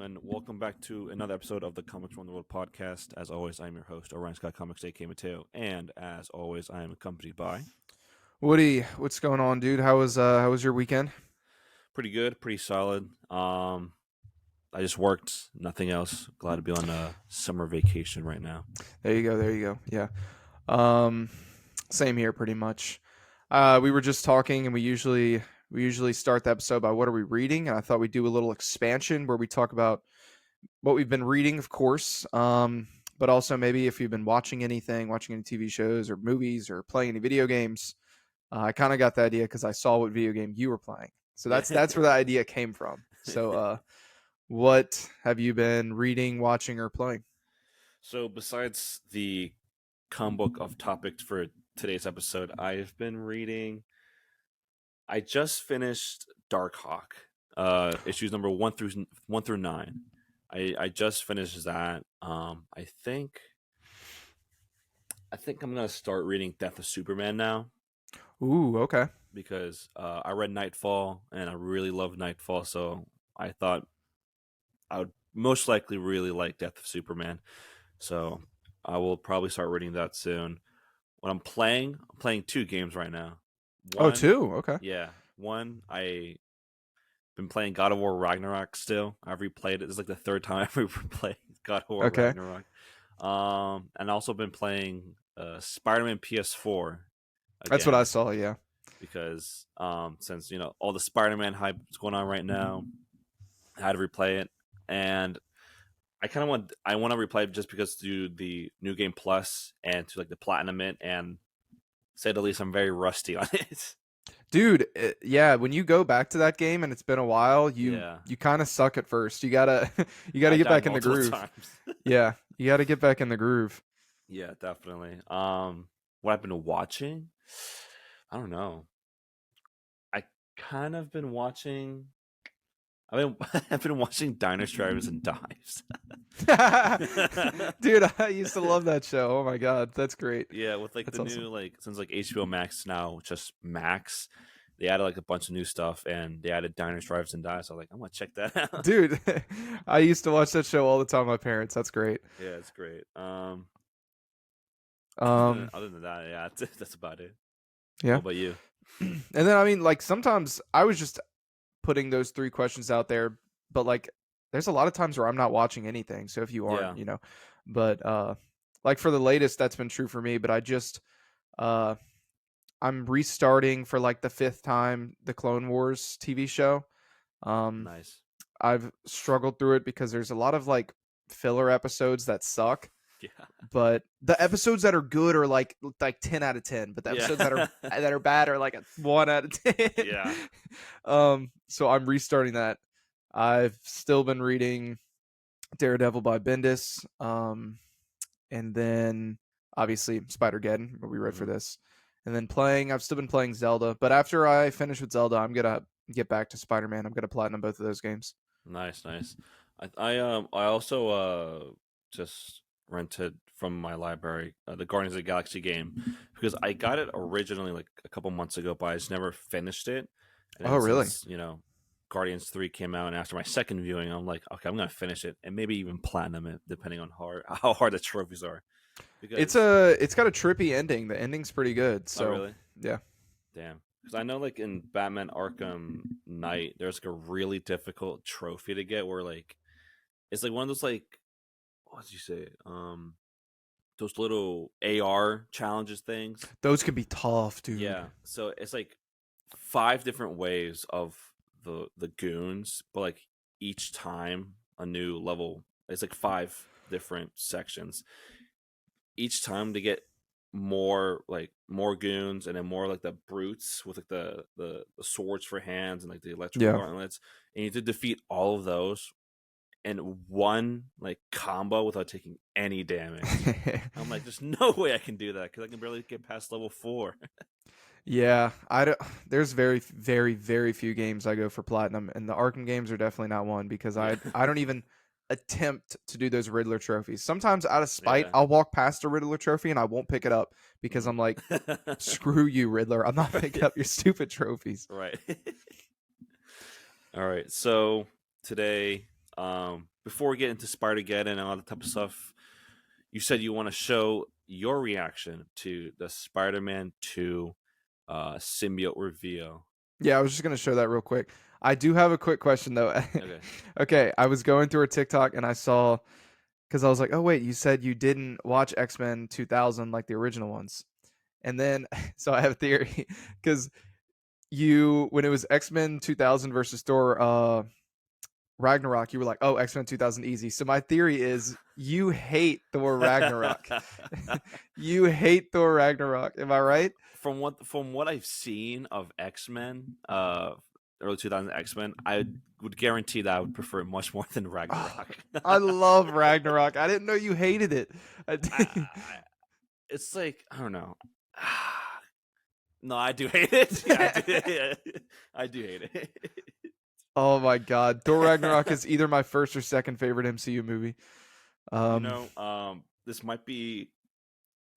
and welcome back to another episode of the Comics Run the World podcast. As always, I'm your host, Orion Scott Comics, aka Mateo, and as always, I am accompanied by Woody, what's going on, dude? How was your weekend? pretty good, pretty solid. I just worked, nothing else. Glad to be on a summer vacation right now. There you go, there you go. Yeah. Um, Same here, pretty much. We were just talking, and we usually start the episode by what are we reading, and I thought we'd do a little expansion where we talk about what we've been reading, of course. But also maybe if you've been watching anything, watching any TV shows or movies or playing any video games. I kind of got the idea because I saw what video game you were playing, so Yeah. that's where the idea came from. So, what have you been reading, watching, or playing? So, besides the comic book of topics for today's episode, I've been reading. I just finished Dark Hawk, issues number 1 through 9. I just finished that. I think I'm gonna start reading Death of Superman now Ooh, okay. because I read Nightfall and I really love Nightfall, so I thought I would most likely really like Death of Superman. So I will probably start reading that soon. What I'm playing two games right now. Oh, One, two. Okay. yeah, one I been playing God of War Ragnarok still. I've replayed it. This is like the third time I've replayed God of War Okay. Ragnarok. And also been playing Spider-Man PS4 That's what I again saw. Yeah. because since all the Spider-Man hype is going on right now, I had to replay it, and I want to replay it just because to do the new game plus and to like the platinum it, and say the least, I'm very rusty on it. Dude, yeah, when you go back to that game and it's been a while, you Yeah, you kind of suck at first. You gotta you gotta I get died back in the multiple groove. times. Yeah, you gotta get back in the groove. Yeah, definitely. What I've been watching, I don't know. I kind of been watching. I've been watching Diners, Drivers, and Dives. Dude, I used to love that show. Oh my god, that's great. Yeah, with like the That's awesome. new since like HBO Max now just Max, they added like a bunch of new stuff and they added Diners, Drives, and Dives. So I was like, I'm gonna check that out. Dude, I used to watch that show all the time with my parents. That's great. Yeah, it's great. Um, Other than that, yeah, that's about it. What yeah. about you? And then I mean, like sometimes I was just putting those three questions out there, but like there's a lot of times where I'm not watching anything. So if you aren't, Yeah, but like for the latest, that's been true for me. But I just uh I'm restarting for like the fifth time the Clone Wars TV show. Um, nice. I've struggled through it because there's a lot of like filler episodes that suck. Yeah, But the episodes that are good are like 10 out of 10, but the yeah, episodes that are bad are like a 1 out of 10. yeah. So I'm restarting that. I've still been reading Daredevil by Bendis. And then obviously Spider-Geddon, what we read for Hmm. this. And then I've still been playing Zelda, but after I finish with Zelda, I'm gonna get back to Spider-Man. I'm gonna platinum both of those games. Nice, nice. I also just rented from my library the Guardians of the Galaxy game because I got it originally like a couple months ago, but I just never finished it. And Oh, then really? since Guardians 3 came out, and after my second viewing, I'm like, okay, I'm gonna finish it and maybe even platinum it, depending on how hard the trophies are. Because It's got a trippy ending. The ending's pretty good. oh So, really? yeah. Damn. Because I know, like in Batman Arkham Knight, there's like a really difficult trophy to get where like it's like one of those like what did you say? Those little AR challenges things. Those can be tough, dude. Yeah. So it's like five different waves of the goons, but like each time a new level. It's like five different sections. Each time to get more goons and then more like the brutes with like the swords for hands and like the electrical Yeah. gauntlets, and you need to defeat all of those in one like combo without taking any damage. I'm like, there's no way I can do that because I can barely get past level 4. Yeah, I don't, there's very, very, very few games I go for platinum, and the Arkham games are definitely not one because Yeah, I don't even attempt to do those Riddler trophies. Sometimes out of spite, yeah. I'll walk past a Riddler trophy and I won't pick it up because Mhm. I'm like, screw you, Riddler. I'm not picking Right, up your stupid trophies. right. All right. So today, Before we get into Spider-Geddon and all that type of stuff, you said you want to show your reaction to the Spider-Man 2 symbiote reveal. Yeah, I was just gonna show that real quick. I do have a quick question though. Okay. Okay, I was going through a TikTok and I saw because I was like, oh wait, you said you didn't watch X-Men 2000 like the original ones, and then so I have a theory because you when it was X-Men 2000 versus Thor Ragnarok, you were like, oh, X-Men 2000 easy. So my theory is you hate Thor Ragnarok. You hate Thor Ragnarok. Am I right? From what I've seen of X-Men, early 2000 X-Men, I would guarantee that I would prefer it much more than Oh, Ragnarok. I love Ragnarok. I didn't know you hated it. I, it's like I don't know. No, I do hate it. Yeah, I do hate it. Oh my god, Thor Ragnarok is either my first or second favorite MCU movie. Um, This might be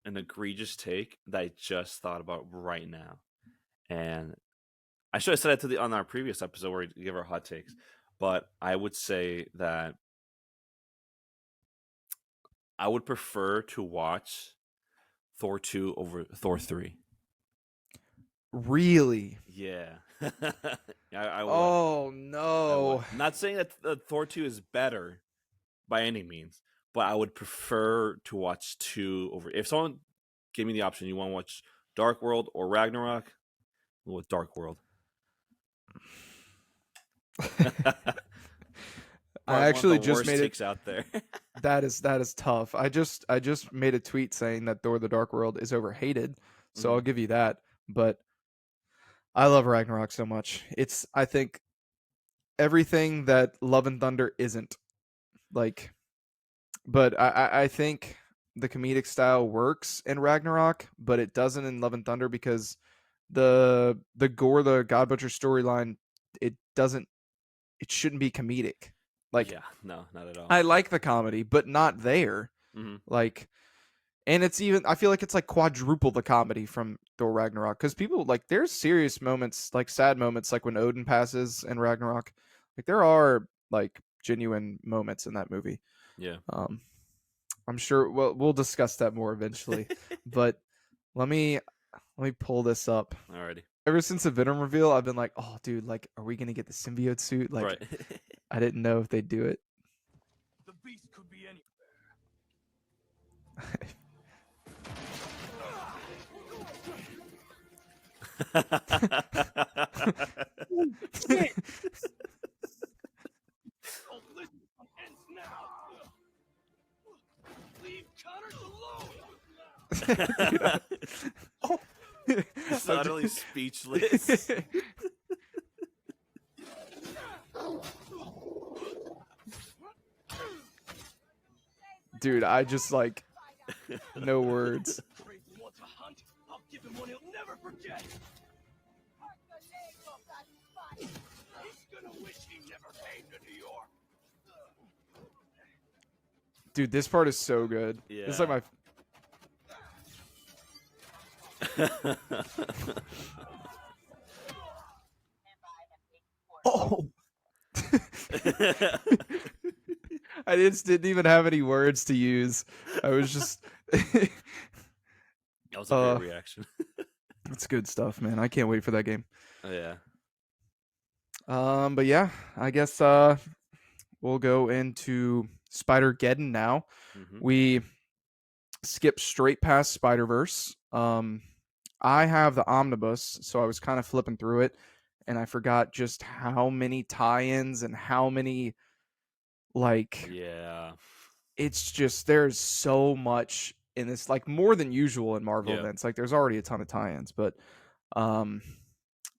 an egregious take that I just thought about right now, and I should have said it on our previous episode where we give our hot takes. But I would say that I would prefer to watch Thor 2 over Thor 3. really? Yeah, I would. Oh I would. no. Not saying that Thor 2 is better by any means, but I would prefer to watch 2 over. If someone gave me the option, you want to watch Dark World or Ragnarok, I'll go with Dark World. I Probably one of actually the just worst made it. takes out there. That is tough. I just made a tweet saying that Thor: The Dark World is overhated, so I'll Mhm. give you that. But I love Ragnarok so much. It's I think everything that Love and Thunder isn't. Like, but I think the comedic style works in Ragnarok, but it doesn't in Love and Thunder because the gore, the God Butcher storyline, it doesn't it shouldn't be comedic. Like Yeah, no, not at all. I like the comedy, but not there. Hmm. Like and it's even I feel like it's like quadruple the comedy from Thor Ragnarok because people like there's serious moments, like sad moments, like when Odin passes in Ragnarok. Like there are like genuine moments in that movie. Yeah. Um, I'm sure we'll discuss that more eventually. But let me let me pull this up. Alrighty. Ever since the Venom reveal, I've been like, oh, dude, like, are we gonna get the symbiote suit? Like, Right. I didn't know if they'd do it. The beast could be any. Oh, listen, ends now. Leave Connors alone. Dude, oh. It's utterly speechless. Dude, I just like no words. Crazy wants a hunt. I'll give him one he'll never forget. He's gonna wish he never came to New York. Dude, this part is so good. Yeah. This is like my oh. I just didn't even have any words to use. I was just That was a great reaction. It's good stuff, man. I can't wait for that game. Oh, yeah. But yeah, I guess we'll go into Spider-Geddon now. Hmm. We skip straight past Spider-Verse. I have the omnibus, so I was kind of flipping through it, and I forgot just how many tie-ins and how many like Yeah. it's just there's so much in this, like more than usual in Marvel Yeah. events. Like there's already a ton of tie-ins, but um,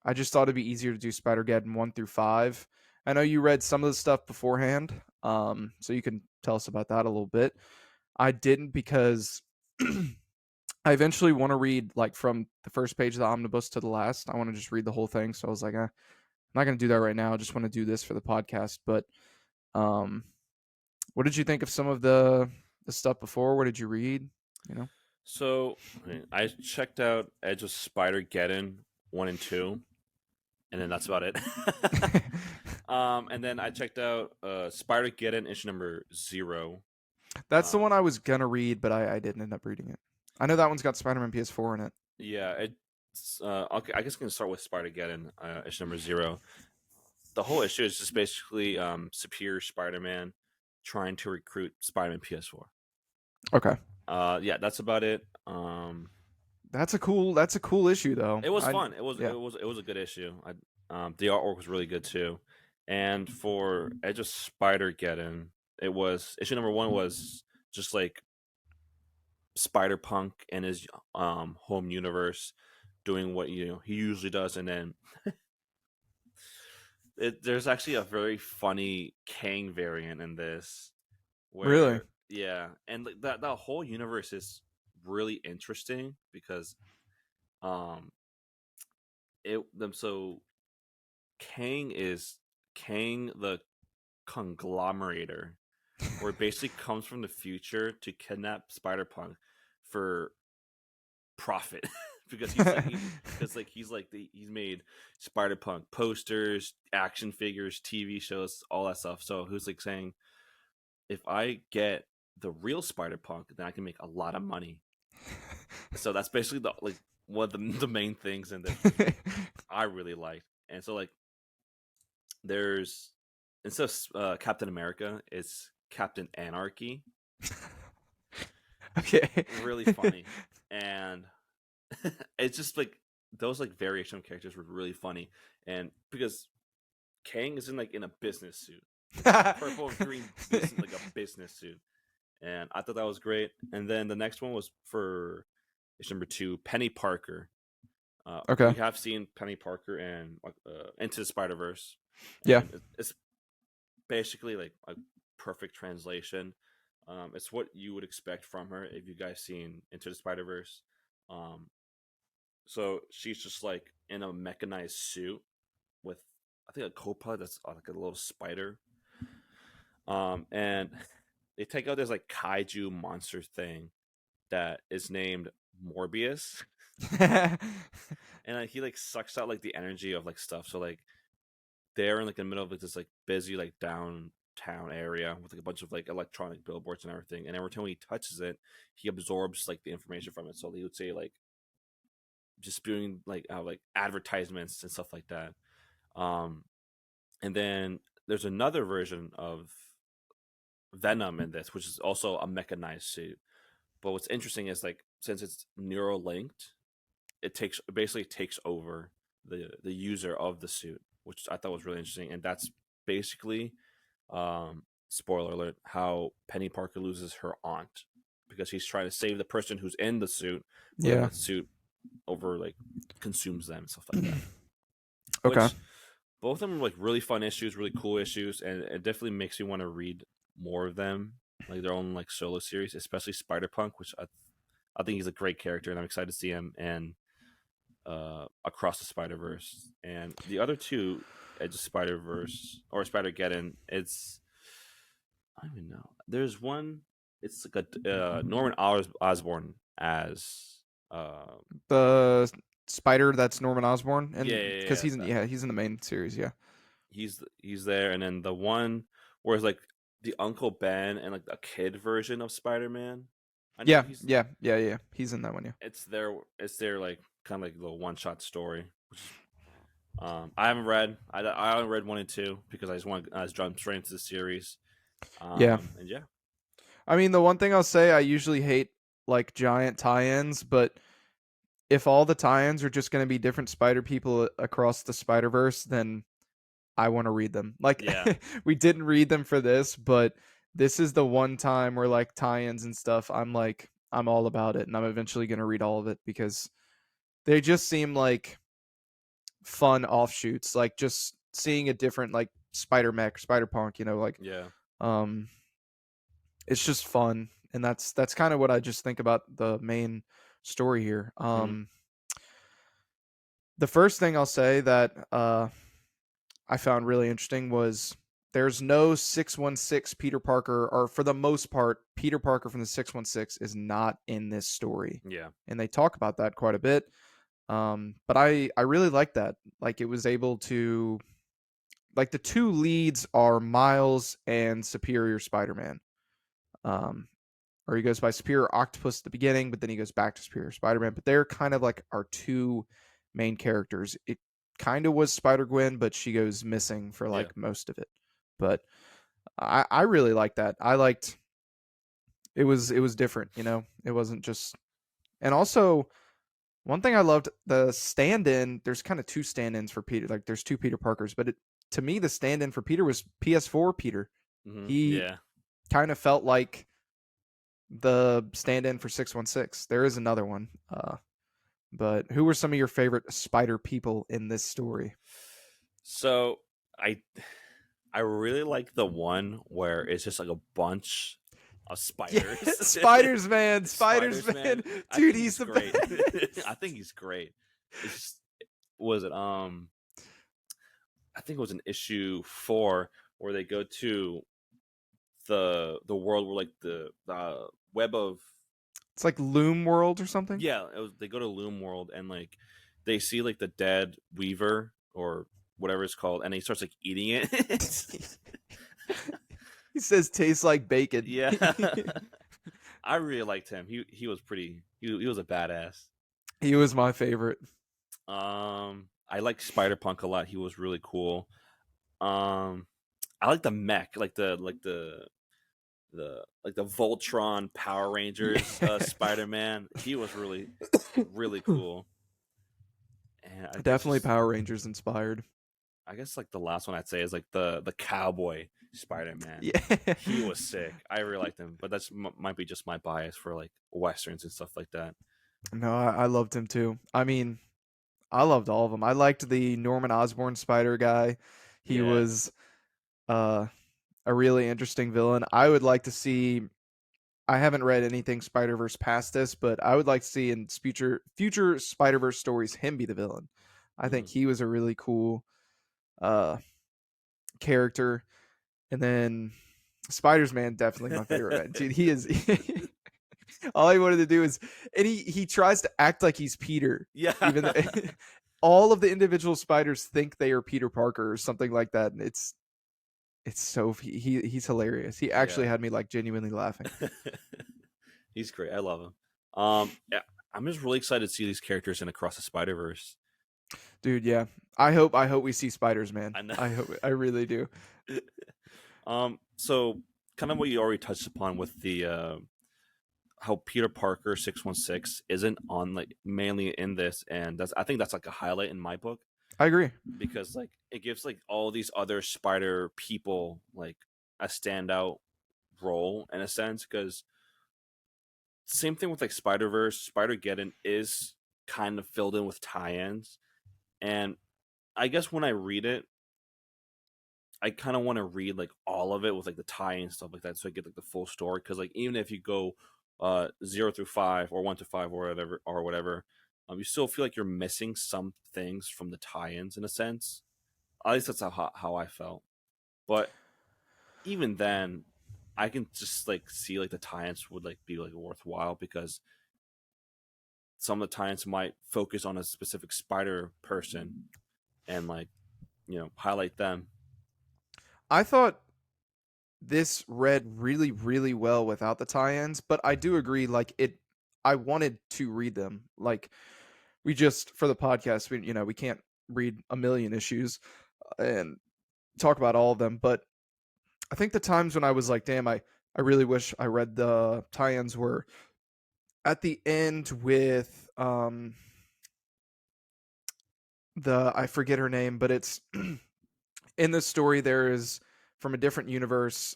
I just thought it'd be easier to do Spider-Geddon 1 through 5. I know you read some of the stuff beforehand, so you can tell us about that a little bit. I didn't because I eventually want to read like from the first page of the omnibus to the last. I want to just read the whole thing. So I was like, I'm not going to do that right now. I just want to do this for the podcast. But what did you think of some of the stuff before? What did you read? You know? So I checked out Edge of Spider-Geddon 1 and 2, and then that's about it. And then I checked out Spider-Geddon issue number 0. That's the one I was gonna read, but I didn't end up reading it. I know that one's got Spider-Man PS4 in it. Yeah, it's okay. I guess I can start with Spider-Geddon issue number 0. The whole issue is just basically Superior Spider-Man trying to recruit Spider-Man PS4. Okay. Yeah, that's about it. That's a cool issue though. It was fun. It was yeah. it was a good issue. The artwork was really good too. And for Edge of Spider-Geddon, it was issue number 1 was just like Spider-Punk in his home universe doing what he usually does, and then there's actually a very funny Kang variant in this. Where, Really? Yeah, and that whole universe is really interesting because so Kang is Kang the Conglomerator, where it basically comes from the future to kidnap Spider-Punk for profit. Because he's made Spider-Punk posters, action figures, TV shows, all that stuff. So who's like saying, if I get the real Spider-Punk, then I can make a lot of money. So that's basically one of the main things in this I really liked. And so like there's, instead of Captain America, it's Captain Anarchy. Okay. Really funny. And it's just like those like variation of characters were really funny. And because Kang is in a business suit. Purple and green, like a business suit. And I thought that was great. And then the next one was for issue number 2, Penny Parker. Okay. We have seen Penny Parker in Into the Spider-Verse. Yeah. It's basically like a perfect translation. It's what you would expect from her if you guys seen Into the Spider-Verse. So she's just like in a mechanized suit with, I think, a co-pilot that's like a little spider. And they take out this like kaiju monster thing that is named Morbius. And he like sucks out like the energy of like stuff. So like they're in like the middle of like this like busy like downtown area with like a bunch of like electronic billboards and everything. And every time he touches it, he absorbs like the information from it. So he would say like just spewing like advertisements and stuff like that. And then there's another version of Venom in this, which is also a mechanized suit. But what's interesting is like since it's neural linked, it basically takes over the user of the suit, which I thought was really interesting. And that's basically, spoiler alert, how Penny Parker loses her aunt because he's trying to save the person who's in the suit. Yeah. The suit over like consumes them and stuff like that. Okay. Which, both of them are like really fun issues, really cool issues, and it definitely makes you want to read more of them, like their own like solo series, especially Spider-Punk, which I think he's a great character, and I'm excited to see him and Across the Spider-Verse. And the other two, Edge of Spider-Verse or Spider-Geddon, it's, I don't even know. There's one, it's like a Norman Osborn as the spider that's Norman Osborn, and Yeah, because he's in the main series. Yeah. he's there, and then the one where it's like the Uncle Ben and like a kid version of Spider-Man. Yeah. He's in that one. Yeah. It's their like kind of like little one-shot story. Which, I haven't read. I only read 1 and 2 because I just want to jump straight into the series. Yeah. And yeah. I mean, the one thing I'll say, I usually hate like giant tie-ins, but if all the tie-ins are just going to be different spider people across the Spider-Verse, then I want to read them. Like, Yeah. we didn't read them for this, but this is the one time where like tie-ins and stuff, I'm all about it, and I'm eventually going to read all of it because they just seem like fun offshoots, like just seeing a different like Spider-Mech, Spider-Punk, like Yeah. it's just fun, and that's kind of what I just think about the main story here. The first thing I'll say that I found really interesting was there's no 616 Peter Parker, or for the most part, Peter Parker from the 616 is not in this story. Yeah. And they talk about that quite a bit. But I really like that. Like it was able to like the two leads are Miles and Superior Spider-Man. Um, or he goes by Superior Octopus at the beginning, but then he goes back to Superior Spider-Man. But they're kind of like our two main characters. It kind of was Spider-Gwen, but she goes missing for Yeah. like most of it. But I really like that. I liked it was different, you know. It wasn't just and also one thing I loved the stand-in. There's kind of two stand-ins for Peter. Like there's two Peter Parkers, but to me the stand-in for Peter was PS4 Peter. He Yeah. kind of felt like the stand-in for 616. There is another one. But who were some of your favorite spider people in this story? So I really like the one where it's just like a bunch of Yeah, spiders. Spiders Man, Spiders Man, I dude, think he's the great. best. I think he's great. It's just, was it I think it was an issue 4 where they go to the world where like the web of It's like Loom World or something. they go to Loom World and like they see like the dead Weaver or whatever it's called, and he starts like eating it. He says tastes like bacon. Yeah, I really liked him. He was pretty. He was a badass. He was my favorite. I like Spider Punk a lot. He was really cool. I like the mech, like the Voltron Power Rangers Yeah. Spider Man. He was really cool. And I guess Definitely Power Rangers inspired. I guess like the last one I'd say is like the cowboy Spider Man. Yeah. He was sick. I really liked him, but that's might be just my bias for like westerns and stuff like that. No, I loved him too. I mean, I loved all of them. I liked the Norman Osborn Spider guy. He Yeah, was uh, a really interesting villain. I would like to see. I haven't read anything Spider Verse past this, but I would like to see in future Spider Verse stories him be the villain. I think mhm. he was a really cool uh, character. And then Spider's Man definitely my favorite man. Dude, he is. All he wanted to do is, and he tries to act like he's Peter, Yeah, even though all of the individual spiders think they are Peter Parker or something like that, and it's so he's hilarious. He actually yeah. had me like genuinely laughing. He's great. I love him. Yeah, I'm just really excited to see these characters in Across the Spider Verse. Dude, yeah. I hope we see spiders, man. I know. I really do. So kind of what you already touched upon with the how Peter Parker 616 isn't on like mainly in this, and I think that's like a highlight in my book I agree. because like it gives like all these other spider people like a standout role in a sense, because same thing with like Spider-Verse, Spider-Geddon is kind of filled in with tie-ins, and I guess when I read it, I kind of want to read like all of it with like the tie and stuff like that, so I get like the full story. Because like even if you go 0 through 5 or 1 to 5 or whatever, you still feel like you're missing some things from the tie-ins in a sense. At least that's how I felt. But even then, I can just like see like the tie-ins would like be like worthwhile because some of the tie-ins might focus on a specific spider person and like highlight them. I thought this read really, really well without the tie-ins, but I do agree. Like it, I wanted to read them. Like we just for the podcast, we can't read a million issues and talk about all of them. But I think the times when I was like, damn, I really wish I read the tie-ins were at the end with the I forget her name, but it's in the story there is from a different universe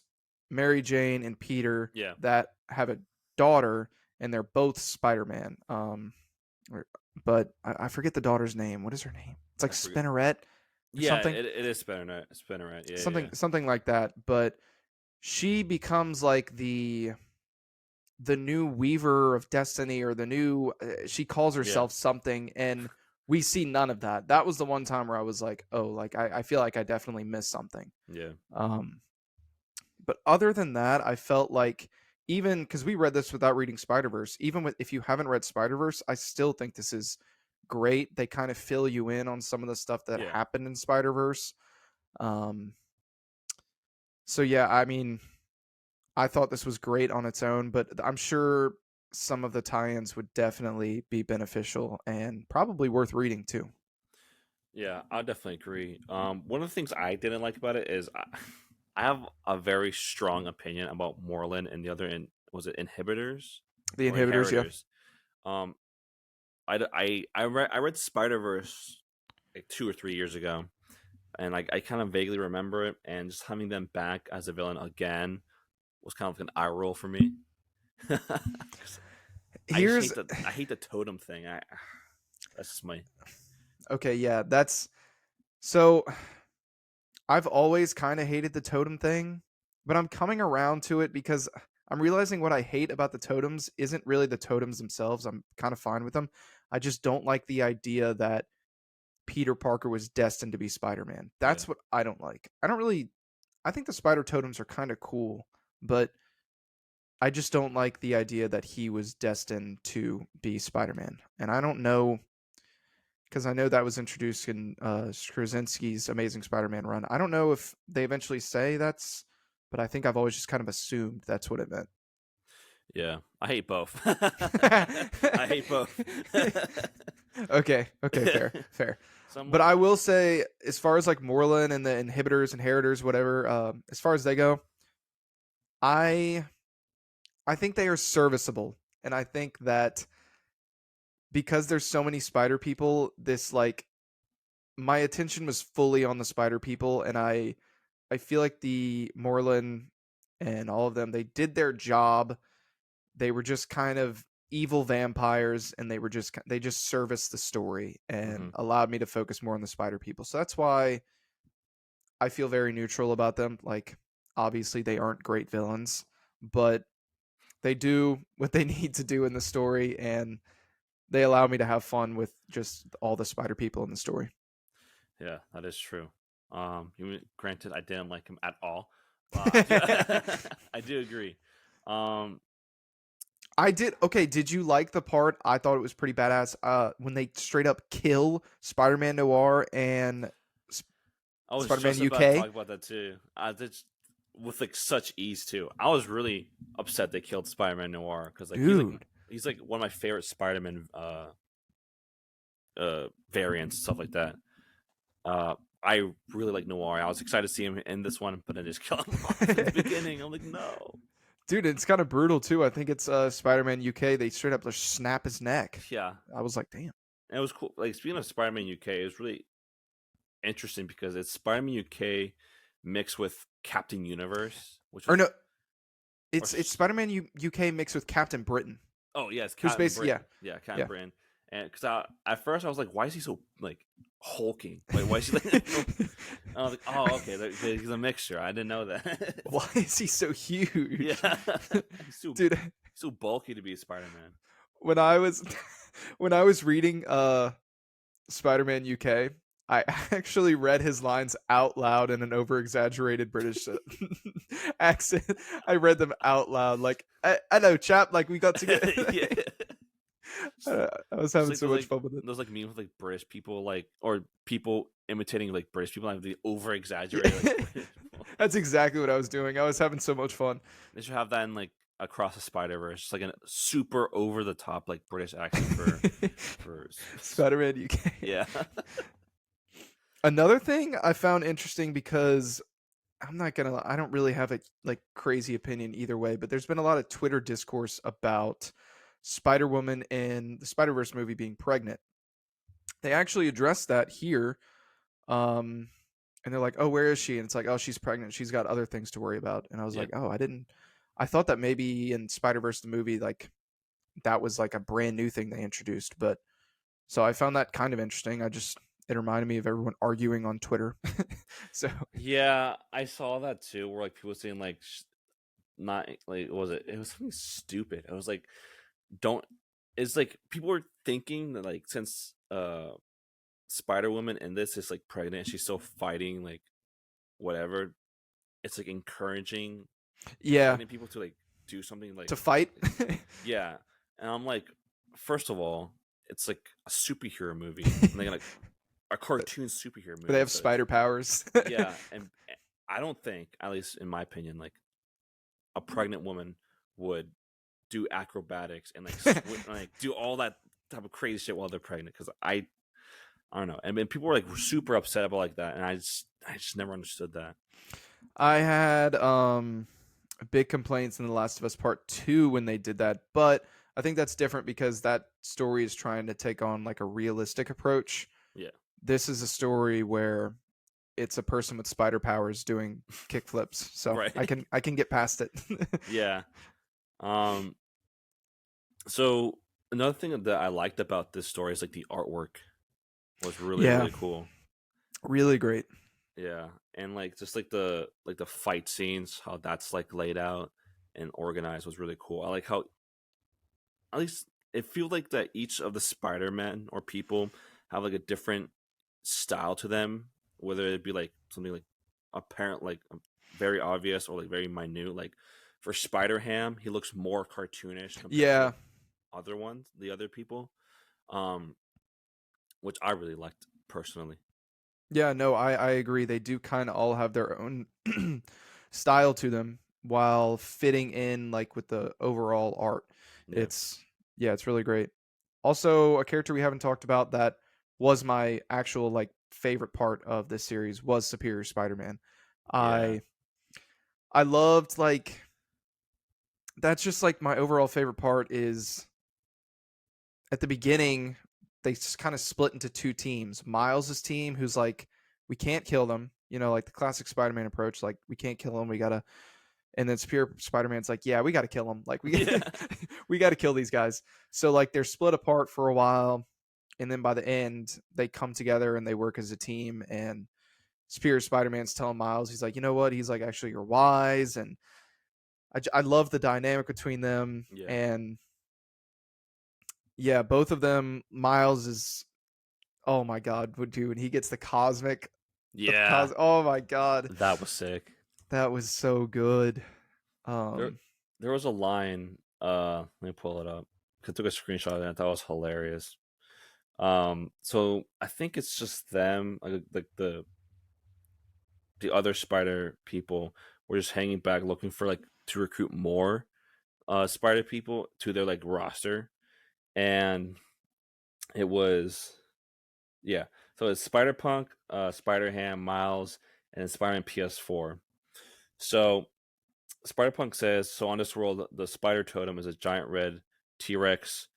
Mary Jane and Peter Yeah, that have a daughter and they're both Spider-Man. But I forget the daughter's name. What is her name? It's like I forget. Spinneret or Yeah, something. it is Spinneret. Yeah, Something yeah, something like that. But she becomes like the new Weaver of Destiny or the new she calls yeah. herself something, and we see none of that. That was the one time where I was like, oh, like I feel like I definitely missed something. Yeah. But other than that, I felt like even because we read this without reading Spider-Verse, even if you haven't read Spider-Verse, I still think this is great. They kind of fill you in on some of the stuff that Yeah. happened in Spider-Verse. So yeah, I mean, I thought this was great on its own, but I'm sure some of the tie-ins would definitely be beneficial and probably worth reading too. Yeah, I definitely agree. One of the things I didn't like about it is I have a very strong opinion about Moreland and the other was it inhibitors The or inhibitors, yeah. inheritors? Um, I read Spider Verse like 2 or 3 years ago, and like I kind of vaguely remember it, and just having them back as a villain again was kind of like an eye roll for me. 'Cause Here's I hate the totem thing. That's just my okay, yeah, that's so I've always kind of hated the totem thing, but I'm coming around to it because I'm realizing what I hate about the totems isn't really the totems themselves. I'm kind of fine with them. I just don't like the idea that Peter Parker was destined to be Spider-Man. yeah That's what I don't like. I think the spider totems are kind of cool, but I just don't like the idea that he was destined to be Spider-Man. And I don't know, because I know that was introduced in Krasinski's Amazing Spider-Man run. I don't know if they eventually say that's, but I think I've always just kind of assumed that's what it meant. yeah. I hate both. I hate both. Okay, fair. So I'm But like, I will say, as far as like Morlun and the inhibitors, inheritors, whatever, as far as they go, I I think they are serviceable, and I think that because there's so many spider people, this like my attention was fully on the spider people, and I feel like the Morlun and all of them, they did their job. They were just kind of evil vampires, and they just serviced the story and mhm. allowed me to focus more on the spider people. So that's why I feel very neutral about them. Like, obviously, they aren't great villains, but they do what they need to do in the story, and they allow me to have fun with just all the spider people in the story. Yeah, that is true. Granted, I didn't like him at all. I do, I do agree. Um, I did. Okay, did you like the part? I thought it was pretty badass. When they straight up kill Spider-Man Noir and I was Spider-Man just about to UK. talk about that too. I did with like such ease too. I was really upset they killed Spider-Man Noir because like Dude, he's like one of my favorite Spider-Man variants, stuff like that. I really like Noir. I was excited to see him in this one, but then just kill him off in the beginning. I'm like, no. dude, it's kind of brutal too. I think it's Spider-Man UK. They straight up just snap his neck. Yeah, I was like, damn. and it was cool. Like speaking of Spider-Man UK, it was really interesting because it's Spider-Man UK mixed with Captain Universe, which Or was no, or it's Spider-Man UK mixed with Captain Britain. oh yeah, it's Who's Captain basically Britain. Yeah, Captain yeah. Britain. And because at first I was like, why is he so like hulking? Like why is he like? I was like, oh okay, he's a mixture. I didn't know that. Why is he so huge? Yeah, he's Dude, too bulky to be Spider-Man. when I was when I was reading Spider-Man UK, I actually read his lines out loud in an over-exaggerated British accent. I read them out loud, like I know, chap. Like we got to get. Yeah. I was Just having like so those much like fun with it. those like memes with like British people like or people imitating like British people like the over exaggerated like British people. That's exactly what I was doing. I was having so much fun. They should have that in like across the Spider Verse, just like a super over the top like British accent for Spider-Man UK. yeah. Another thing I found interesting because I don't really have a like crazy opinion either way, but there's been a lot of Twitter discourse about Spider-Woman in the Spider-Verse movie being pregnant. They actually addressed that here. And they're like, "Oh, where is she?" And it's like, "Oh, she's pregnant. She's got other things to worry about." And I was Yep. like, "Oh, I thought that maybe in Spider-Verse the movie like that was like a brand new thing they introduced, but so I found that kind of interesting. It reminded me of everyone arguing on Twitter. So Yeah, I saw that too. Where like people saying like not like what was it? It was something stupid. It was like don't. It's like people were thinking that like since Spider Woman in this is like pregnant, she's still fighting like whatever. It's like encouraging yeah, pregnant people to like do something like to fight. yeah. And I'm like, first of all, it's like a superhero movie, and they're like a cartoon superhero movie. But they have So spider powers. yeah, and I don't think, at least in my opinion, like a pregnant woman would do acrobatics and like do all that type of crazy shit while they're pregnant. Because I don't know, and people were like super upset about like that, and I just never understood that. I had big complaints in The Last of Us Part 2 when they did that, but I think that's different because that story is trying to take on like a realistic approach. Yeah. This is a story where it's a person with spider powers doing kickflips, so Right. I can get past it. Yeah. So another thing that I liked about this story is like the artwork was really Yeah. really cool. Really great. Yeah, and like just like the fight scenes, how that's like laid out and organized was really cool. I like how at least it feels like that each of the Spider-Man or people have like a different style to them, whether it be like something like apparent, like very obvious, or like very minute. Like for Spider-Ham, he looks more cartoonish compared to Yeah. like other ones, the other people, um, which I really liked personally. Yeah, no, I agree. They do kind of all have their own style to them while fitting in like with the overall art. Yeah, It's really great. Also, a character we haven't talked about that was my actual like favorite part of this series was Superior Spider-Man. yeah, I loved like that's just like my overall favorite part is at the beginning they just kind of split into two teams. Miles's team, who's like, we can't kill them, like the classic Spider-Man approach, like we can't kill them, we gotta. And then Superior Spider-Man's like, yeah, we gotta kill them, like yeah, we gotta kill these guys. So like they're split apart for a while, and then by the end they come together and they work as a team. And Superior Spider-Man's telling Miles, he's like, you know what? He's like, actually, you're wise, and I love the dynamic between them. yeah, And yeah, both of them. Miles is, oh my god, dude, when he gets the cosmic, yeah. oh my god, That was sick. that was so good. There, there was a line. Let me pull it up. I took a screenshot of it. I thought it was hilarious. So I think it's just them, like the other spider people were just hanging back, looking for like to recruit more spider people to their like roster, and it was yeah. So it's Spider Punk, Spider Ham, Miles, and Spider Man PS4. So Spider Punk says, so on this world, the spider totem is a giant red T Rex.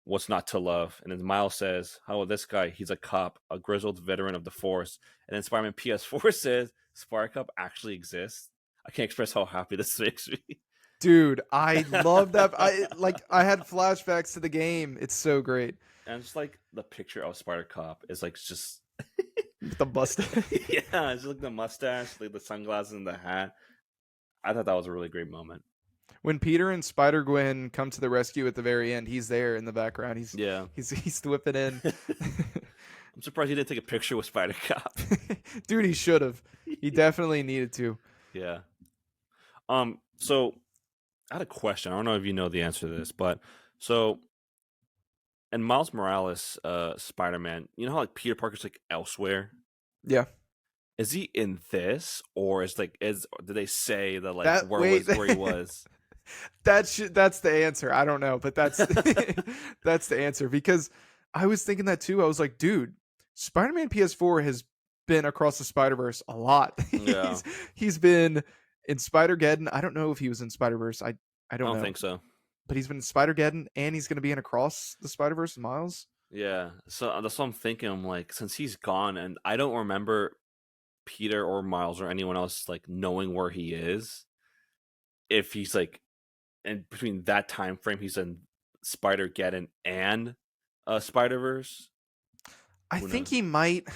What's not to love? And then Miles says, how about this guy? He's a cop, a grizzled veteran of the force. And then Spider Man PS4 says, Spider Cop actually exists. I can't express how happy this makes me. Dude, I love that. I had flashbacks to the game. It's so great. And just like the picture of Spider Cop is like just With the mustache. yeah, it's just like the mustache, like the sunglasses and the hat. I thought that was a really great moment. When Peter and Spider-Gwen come to the rescue at the very end, he's there in the background. Yeah. He's whipping in. I'm surprised he didn't take a picture with Spider Cop. Dude, he should have. He definitely needed to. Yeah. So I had a question. I don't know if you know the answer to this, but so and Miles Morales, Spider-Man, you know how like Peter Parker's like elsewhere? Yeah. Is he in this, or did they say that like That- where wait. was where he was? That's the answer. I don't know, but that's that's the answer, because I was thinking that too. I was like, dude, Spider-Man PS4 has been across the Spider-Verse a lot. Yeah. he's been in Spider-Geddon. I don't know if he was in Spider-Verse. I I don't don't know. think so. But he's been in Spider-Geddon, and he's going to be in Across the Spider-Verse with Miles. Yeah. So that's what I'm thinking. I'm like, since he's gone, and I don't remember Peter or Miles or anyone else like knowing where he is. If he's like, and between that time frame, he's in Spider-Geddon and Spider-Verse. I Who think knows? he might.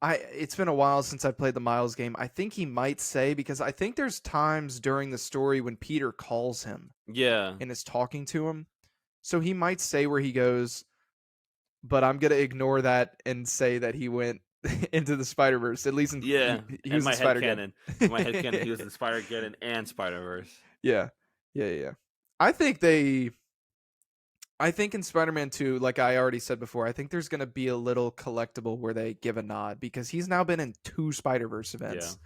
It's been a while since I played the Miles game. I think he might say, because I think there's times during the story when Peter calls him Yeah. and is talking to him. So he might say where he goes, but I'm gonna ignore that and say that he went into the Spider-Verse. At least Yeah. he In was my in head Spider-Geddon. canon. In my head canon, he was in Spider-Geddon and Spider-Verse. Yeah. I think I think in Spider-Man 2, like I already said before, I think there's going to be a little collectible where they give a nod because he's now been in 2 Spider-Verse events.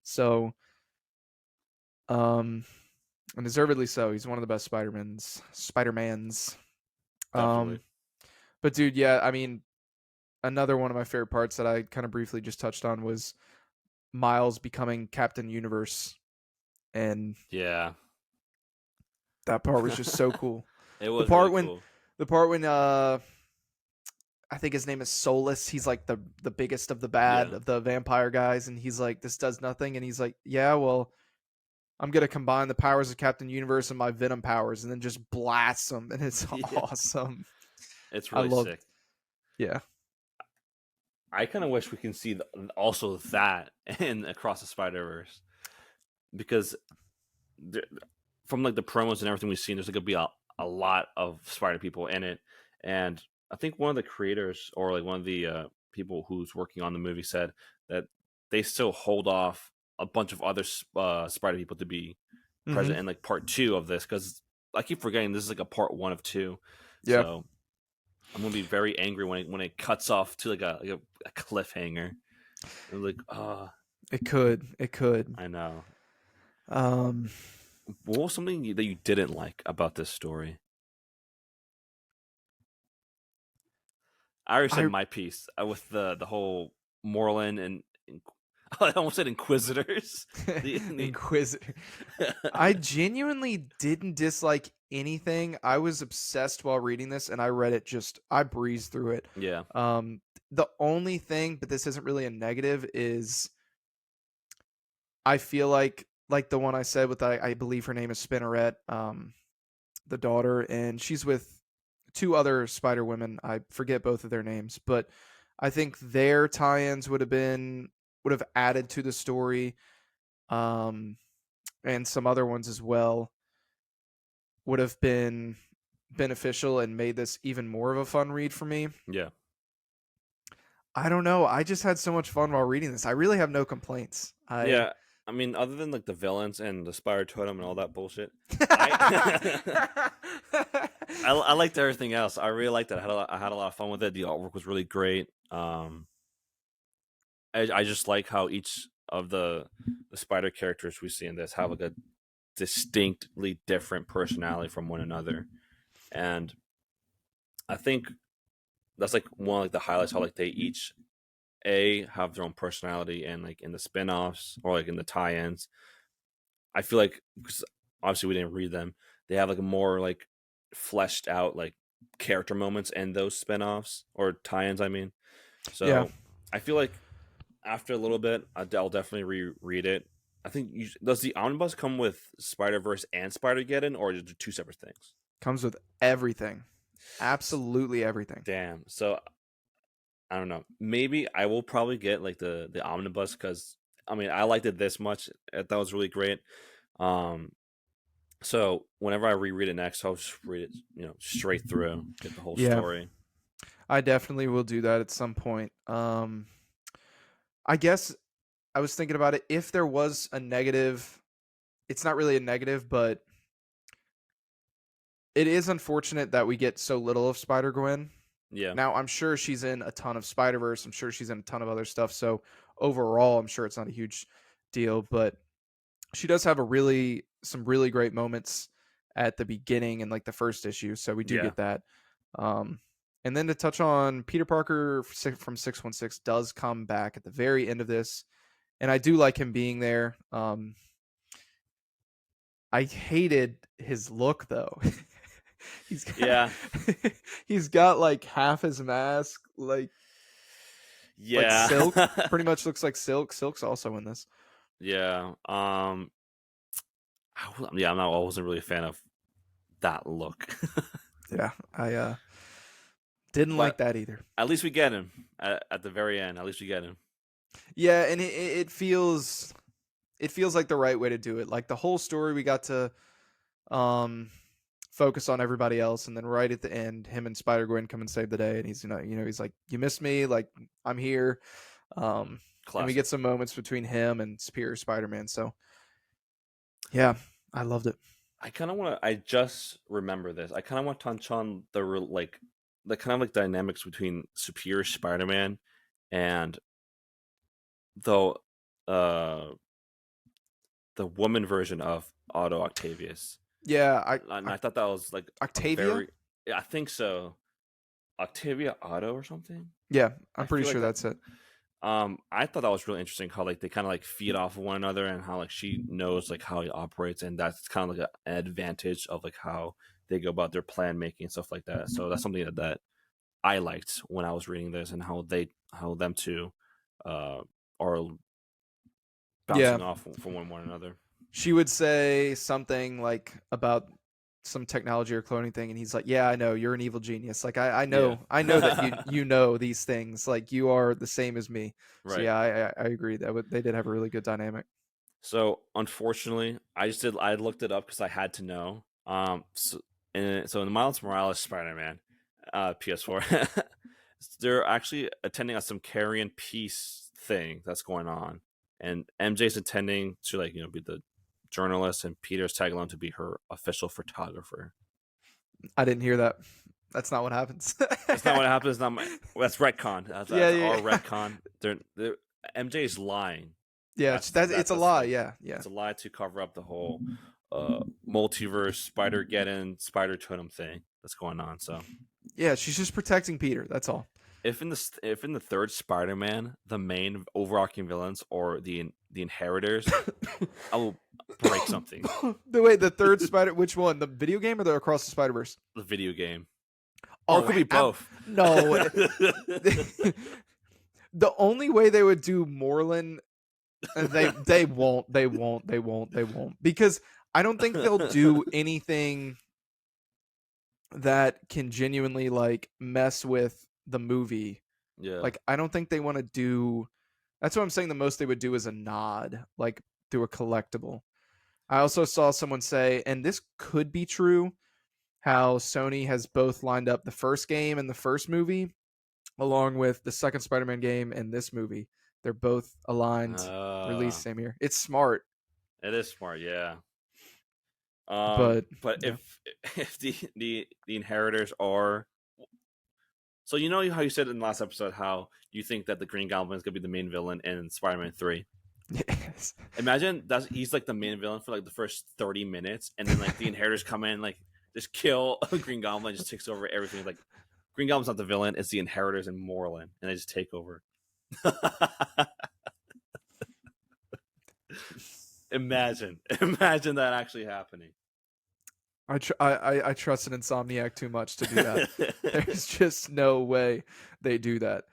So, and deservedly so. He's one of the best Spider-Mans. Definitely. But dude, yeah, I mean, another one of my favorite parts that I kind of briefly just touched on was Miles becoming Captain Universe, and Yeah. that part was just so cool. It was part really when cool. The part when I think his name is Solus, he's like the biggest of the bad Yeah. of the vampire guys, and he's like, this does nothing, and he's like, yeah, well, I'm gonna combine the powers of Captain Universe and my Venom powers, and then just blasts them, and it's Yeah. awesome. It's I really love, sick. yeah. I kind of wish we can see also that in Across the Spider-Verse, because from like the promos and everything we've seen, there's like gonna be a lot of Spider people in it, and I think one of the creators or like one of the people who's working on the movie said that they still hold off a bunch of other Spider people to be present in like part 2 of this, because I keep forgetting this is like a part 1 of 2, Yeah. so I'm gonna be very angry when it cuts off to like a cliffhanger. And like, It could. I know. Um, What was something that you didn't like about this story? I already said I my piece with the whole Moreland and I almost said Inquisitors. Inquisitor. I genuinely didn't dislike anything. I was obsessed while reading this, and I read it I breezed through it. Yeah, The only thing, but this isn't really a negative, is I feel like the one I said with I believe her name is Spinneret, the daughter, and she's with 2 other Spider Women. I forget both of their names, but I think their tie-ins would have added to the story, and some other ones as well would have been beneficial and made this even more of a fun read for me. yeah. I don't know. I just had so much fun while reading this. I really have no complaints. Yeah, I mean, other than like the villains and the Spider Totem and all that bullshit, I I liked everything else. I really liked it. I had a lot of fun with it. The artwork was really great. I just like how each of the Spider characters we see in this have like a distinctly different personality from one another, and I think that's like one of like the highlights how like they each have their own personality, and like in the spin-offs or like in the tie-ins, I feel like, because obviously we didn't read them, they have like a more like fleshed out like character moments in those spin-offs or tie-ins, I mean. So Yeah. I feel like after a little bit I'll definitely reread it. I think does the omnibus come with Spider-Verse and Spider-Geddon, or is it 2 separate things? Comes with everything. Absolutely everything. Damn. So I don't know. Maybe I will probably get like the omnibus, because I mean I liked it this much. That was really great. So whenever I reread it next, I'll just read it, straight through, get the whole story. I definitely will do that at some point. I guess I was thinking about it. If there was a negative, it's not really a negative, but it is unfortunate that we get so little of Spider-Gwen. Yeah. Now, I'm sure she's in a ton of Spider-Verse. I'm sure she's in a ton of other stuff. So overall, I'm sure it's not a huge deal, but she does have some really great moments at the beginning and like the first issue. So we do get that. And then to touch on Peter Parker from 616 does come back at the very end of this. And I do like him being there. I hated his look though. He's got like half his mask, like silk. Pretty much looks like silk. Silk's also in this. Yeah. I wasn't really a fan of that look. Yeah, I didn't like that either. At least we get him at the very end. At least we get him. Yeah, and it feels like the right way to do it. Like the whole story, we got to focus on everybody else, and then right at the end, him and Spider-Gwen come and save the day, and he's he's like, "You missed me, like I'm here." And we get some moments between him and Superior Spider-Man. So yeah, I loved it. I kind of want to. I just remember this. I kind of want to touch on like the kind of like dynamics between Superior Spider-Man and the uh the woman version of Otto Octavius. Yeah, And I thought that was like a Octavia. very. Yeah, I think so. Octavia Otto or something. Yeah, I I'm pretty feel like sure that. that's it. I thought that was really interesting how like they kind of like feed off of one another and how like she knows like how he operates and that's kind of like an advantage of like how they go about their plan making and stuff like that. So that's something that I liked when I was reading this and how them two uh, are Yeah, bouncing off from one another. she would say something like about some technology or cloning thing, and he's like, "Yeah, I know you're an evil genius. Like Yeah, I know that you know these things. Like you are the same as me." So right. yeah, I agree that they did have a really good dynamic. So unfortunately, I looked it up because I had to know. So in the Miles Morales Spider-Man, PS4, they're actually attending some Carrion Peace thing that's going on, and MJ's intending to like be the journalist, and Peter's tagging along to be her official photographer. I didn't hear that. That's not what happens. That's not what happens. Not my. That's retcon. Yeah, That's our yeah, retcon. They're MJ's lying. yeah. It's a That's lie. like Yeah, yeah, it's a lie to cover up the whole multiverse Spider-Geddon Spider Totem thing that's going on. So yeah. She's just protecting Peter. That's all. if in the third Spider-Man the main overarching villains or the inheritors, I will break something. The third Spider. Which one? The video game or the Across the Spider Verse? The video game, or it Oh, could be both. no. The only way they would do Moreland, and they won't because I don't think they'll do anything that can genuinely like mess with the movie. Yeah. Like I don't think they want to do. That's what I'm saying. The most they would do is a nod, like through a collectible. I also saw someone say, and this could be true, how Sony has both lined up the first game and the first movie, along with the second Spider-Man game and this movie. They're both aligned, released same year. It's smart, It is smart, yeah. But yeah. if the inheritors are, so you know how you said in the last episode how you think that the Green Goblin is gonna be the main villain in Spider-Man 3. Yes. Imagine he's like the main villain for like the first 30 minutes, and then like the inheritors come in, like just kill Green Goblin, just takes over everything. Like Green Goblin's not the villain; it's the inheritors and Moreland, and they just take over. imagine that actually happening. I trusted Insomniac too much to do that. There's just no way they do that.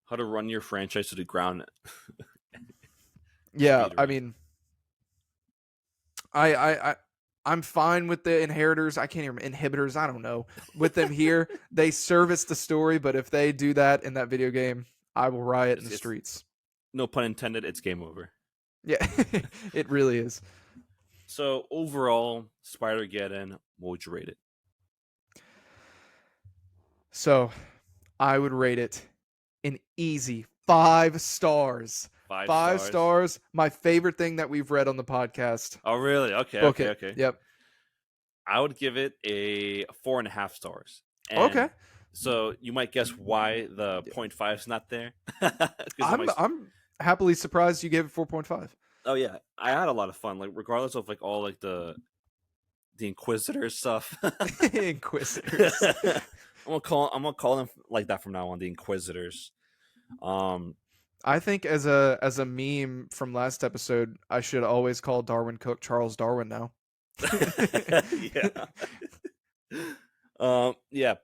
How to run your franchise to the ground. Yeah, I Speedrun. mean, I I'm fine with the inheritors. I can't even inhibitors. I don't know with them here. They service the story, but if they do that in that video game, I will riot in the It's streets. no pun intended. It's game over. Yeah, it really is. So overall, Spider-Geddon, what would you rate it? So I would rate it an easy 5 stars. 5 stars. 5 stars. My favorite thing that we've read on the podcast. Oh, really? Okay, Book okay, it. okay. Yep. I would give it a 4.5 stars. And Okay. so you might guess why the 0.5 is not there. 'Cause I'm happily surprised you gave it 4.5. Oh yeah, I had a lot of fun. Like regardless of like all like the Inquisitor stuff. Inquisitors. I'm gonna call them like that from now on. The Inquisitors. I think as a meme from last episode, I should always call Darwin Cook Charles Darwin now. Yeah. Yeah.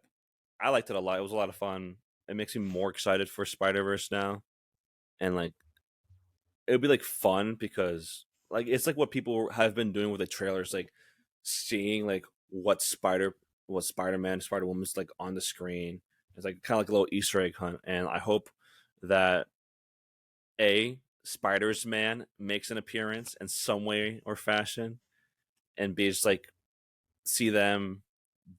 I liked it a lot. It was a lot of fun. It makes me more excited for Spider-Verse now. And like it would be like fun because like it's like what people have been doing with the trailers, like seeing like what Spider-Man, Spider-Woman's like on the screen. It's like kind of like a little Easter egg hunt. And I hope that Spider's Man makes an appearance in some way or fashion, and B, just like see them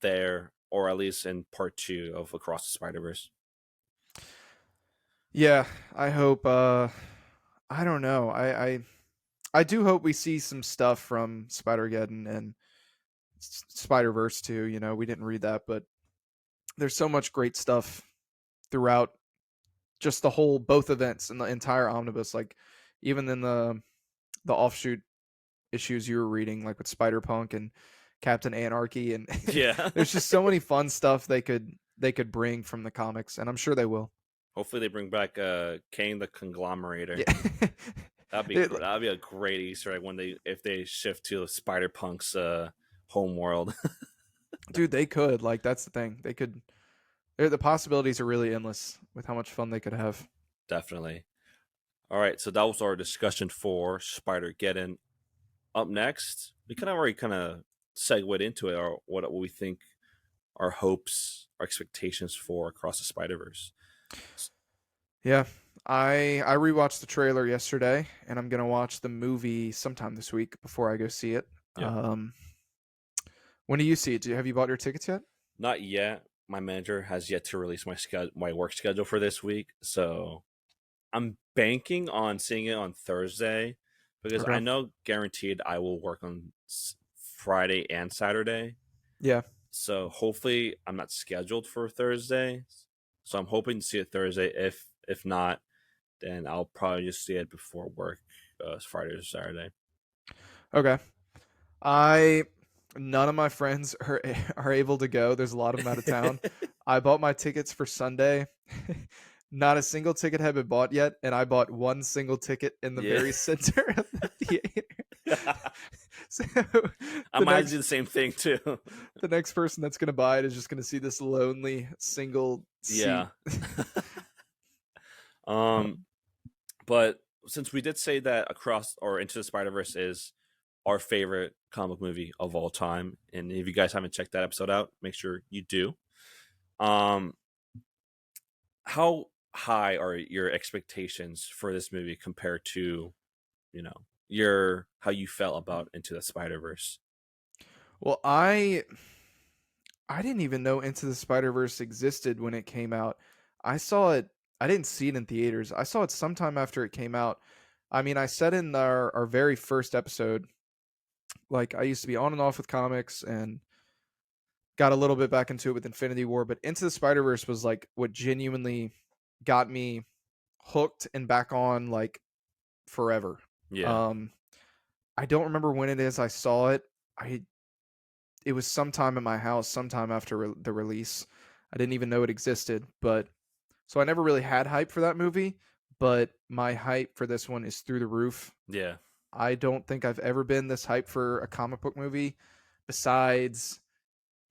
there, or at least in part 2 of Across the Spider-Verse. Yeah, I hope. I don't know. I do hope we see some stuff from Spider-Geddon, and Spider-Verse too. We didn't read that, but there's so much great stuff throughout just both events and the entire omnibus. Like even in the offshoot issues you were reading, like with Spider-Punk and Captain Anarchy, and Yeah. there's just so many fun stuff they could bring from the comics, and I'm sure they will. Hopefully they bring back Kane the Conglomerator. Yeah. That'd be a great Easter egg if they shift to Spider Punk's home world. Dude, they could. Like that's the thing. They could. The possibilities are really endless with how much fun they could have. Definitely. All right, so that was our discussion for Spider-Geddon. Up next, we already segued into it, or what we think our hopes, our expectations for Across the Spider-Verse. Yeah, I rewatched the trailer yesterday, and I'm gonna watch the movie sometime this week before I go see it. Yeah. When do you see it? Have you bought your tickets yet? Not yet. My manager has yet to release my work schedule for this week, so I'm banking on seeing it on Thursday because Okay. I know guaranteed I will work on Friday and Saturday. Yeah. So hopefully I'm not scheduled for Thursday. So I'm hoping to see it Thursday. If not, then I'll probably just see it before work, Friday or Saturday. Okay. None of my friends are able to go. There's a lot of them out of town. I bought my tickets for Sunday. Not a single ticket had been bought yet, and I bought one single ticket in the very center of the theater. So I might do the same thing too. The next person that's going to buy it is just going to see this lonely single seat. Yeah. But since we did say that Across or Into the Spider-Verse is our favorite comic movie of all time, and if you guys haven't checked that episode out, make sure you do. How high are your expectations for this movie compared to, how you felt about Into the Spider-Verse? Well, I didn't even know Into the Spider-Verse existed when it came out. I saw it. I didn't see it in theaters. I saw it sometime after it came out. I mean, I said in our very first episode, like I used to be on and off with comics and got a little bit back into it with Infinity War, but Into the Spider-Verse was like what genuinely got me hooked and back on like forever. Yeah. I don't remember when it is I saw it. It was sometime in my house, sometime after the release. I didn't even know it existed, but so I never really had hype for that movie, but my hype for this one is through the roof. Yeah. I don't think I've ever been this hyped for a comic book movie besides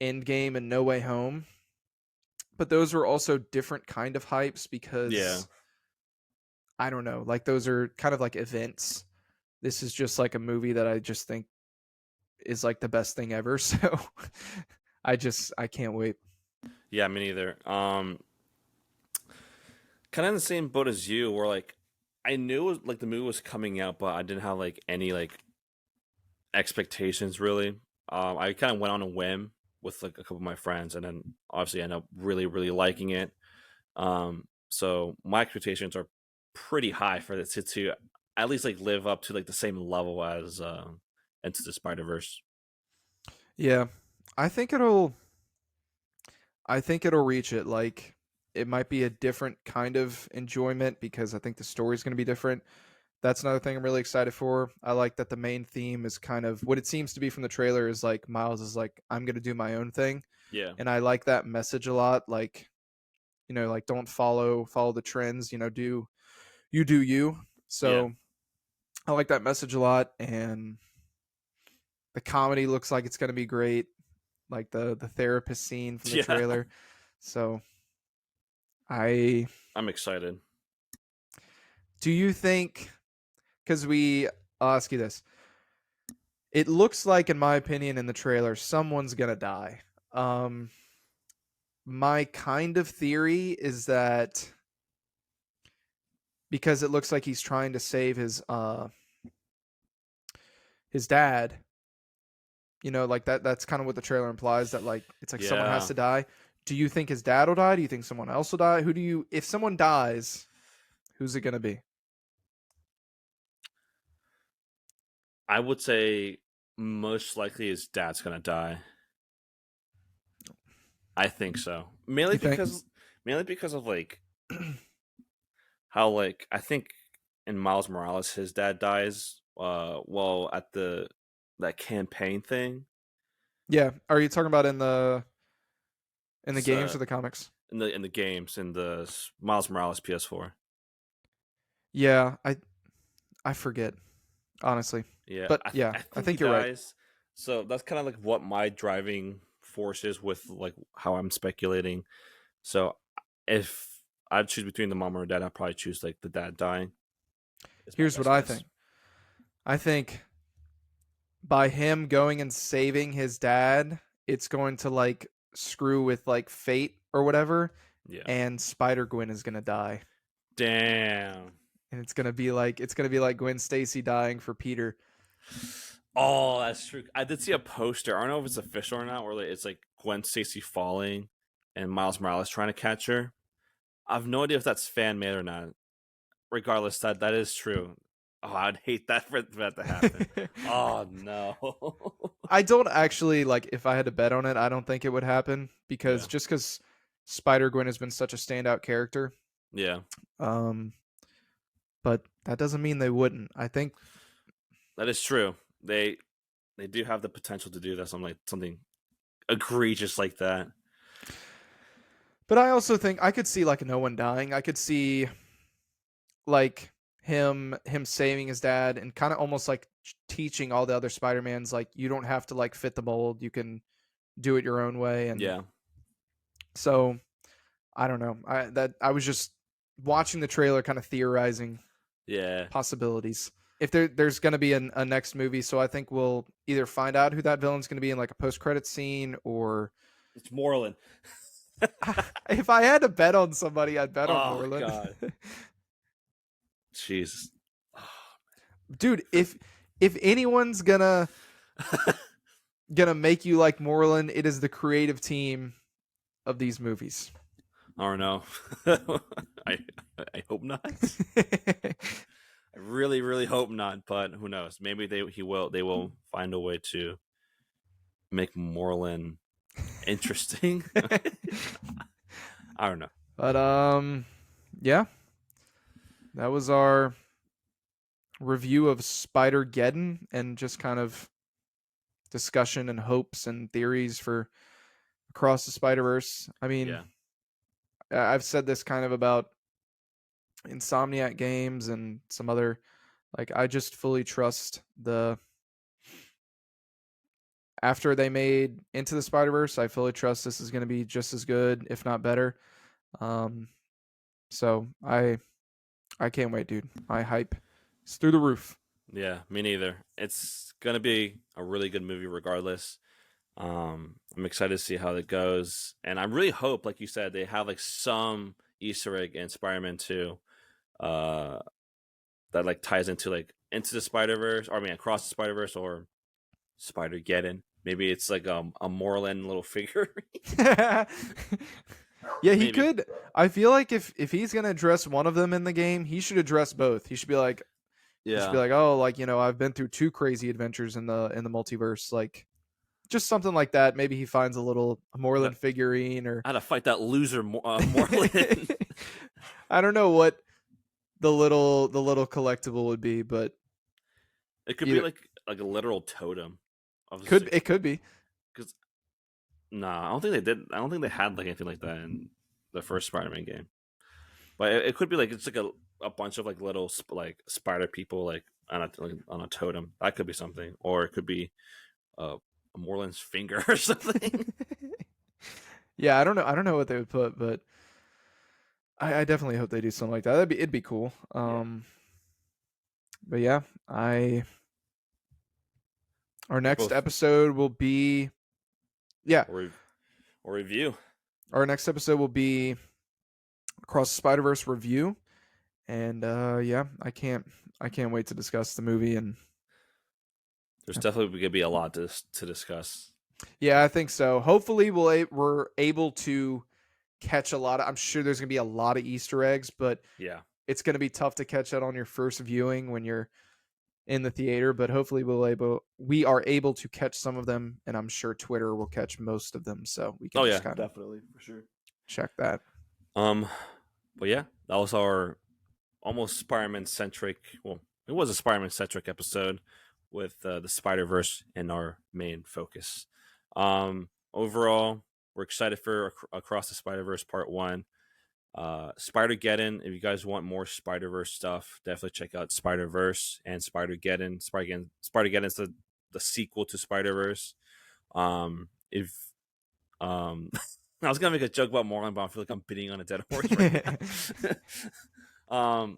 Endgame and No Way Home. But those were also different kind of hypes because I don't know, like those are kind of like events. This is just like a movie that I just think is like the best thing ever. So I can't wait. Yeah, me neither. Kind of in the same boat as you, where like I knew it was, like the movie was coming out, but I didn't have like any like expectations really. I kind of went on a whim with like a couple of my friends, and then obviously I ended up really, really liking it. So my expectations are pretty high for this to at least like live up to like the same level as Into the Spider-Verse. Yeah. I think it'll reach it. Like it might be a different kind of enjoyment because I think the story's going to be different. That's another thing I'm really excited for. I like that the main theme is kind of what it seems to be from the trailer is like Miles is like, I'm going to do my own thing. Yeah. And I like that message a lot. Like, like don't follow the trends, do you. So I like that message a lot. And the comedy looks like it's going to be great. Like the therapist scene from the trailer. So I'm excited. Do you think, because I'll ask you this. It looks like, in my opinion, in the trailer, someone's going to die. My kind of theory is that because it looks like he's trying to save his dad, like that's kind of what the trailer implies, that like it's like someone has to die. Do you think his dad will die? Do you think someone else will die? If someone dies, who's it going to be? I would say most likely his dad's gonna die. I think so. Mainly You think? because of like how like I think in Miles Morales his dad dies well at the that campaign thing. Yeah. Are you talking about in the It's games or the comics? in the games in the Miles Morales PS4. Yeah, I forget, honestly. Yeah, But yeah, I I think he think you're right. dies. So that's kind of like what my driving force is with like how I'm speculating. So if I'd choose between the mom or dad, I'd probably choose like the dad dying. Is my Here's what best I guess. think. I think by him going and saving his dad, it's going to like screw with like fate or whatever, Yeah. and Spider-Gwen is gonna die. Damn. And it's gonna be like Gwen Stacy dying for Peter. Oh, that's true. I did see a poster. I don't know if it's official or not, where like, it's like Gwen Stacy falling and Miles Morales trying to catch her. I have no idea if that's fan made or not. Regardless, that is true. Oh, I'd hate that for that to happen. Oh no. I don't actually like if I had to bet on it, I don't think it would happen Yeah. because Spider-Gwen has been such a standout character. Yeah. Um but that doesn't mean they wouldn't. I think That is true. They do have the potential to do that, something egregious like that. but I also think I could see like no one dying. I could see like him saving his dad and kind of almost like teaching all the other Spider-Mans like you don't have to like fit the mold. You can do it your own way. And Yeah. so I don't know. I was just watching the trailer, kind of theorizing Yeah. possibilities. If there's going to be a next movie, so I think we'll either find out who that villain's going to be in like a post-credit scene, or It's Moreland. if I had to bet on somebody, I'd bet on Oh Moreland. god. Jesus. Dude, if anyone's gonna make you like Moreland, it is the creative team of these movies. I don't know. I I hope not. I really, really hope not, but who knows? Maybe they will find a way to make Moreland interesting. I don't know. But yeah, that was our review of Spider-Geddon and just kind of discussion and hopes and theories for Across the Spider-Verse. I mean, Yeah. I've said this kind of about Insomniac Games and some other, like, I just fully trust after they made Into the Spider-Verse, I fully trust this is going to be just as good, if not better. So I can't wait, dude. My hype is through the roof. Yeah, me neither. It's gonna be a really good movie regardless. I'm excited to see how it goes, and I really hope, like you said, they have like some Easter egg in Spider-Man 2, uh, that like ties into like Into the Spider-Verse, or I mean Across the Spider-Verse, or Spider-Geddon. Maybe it's like a Moreland little figure. Yeah, he Maybe. could. I feel like if he's gonna address one of them in the game, he should address both. He should be like, Yeah. oh, like, I've been through 2 crazy adventures in the multiverse, like just something like that. Maybe he finds a little Moreland figurine, or I had to fight that loser Moreland. I don't know what the little collectible would be, but It could be like a literal totem. it could be. Because I don't think they did. I don't think they had like anything like that in the first Spider-Man game. But it could be like it's like a bunch of like little like spider people like on a totem. That could be something, or it could be a Moreland's finger or something. Yeah, I don't know what they would put, but I definitely hope they do something like that. It'd be cool. But yeah, our next episode will be or review. Our next episode will be Across the Spider-Verse review, and yeah, I can't wait to discuss the movie. And there's definitely going to be a lot to discuss. Yeah, I think so. Hopefully, we're able to catch a lot of. I'm sure there's going to be a lot of Easter eggs, but yeah, it's going to be tough to catch that on your first viewing when you're in the theater, but hopefully we are able to catch some of them, and I'm sure Twitter will catch most of them, so we can Oh just yeah, kind of definitely for sure. check that. But yeah, that was our almost Spider-Man centric. Well, it was a Spider-Man centric episode with the Spider-Verse in our main focus. Overall, we're excited for Across the Spider-Verse Part 1. Spider-Geddon, if you guys want more Spider-Verse stuff, definitely check out Spider-Verse and Spider-Geddon. Spider-Geddon is the sequel to Spider-Verse. If I was gonna make a joke about Morgan, but I feel like I'm beating on a dead horse right now.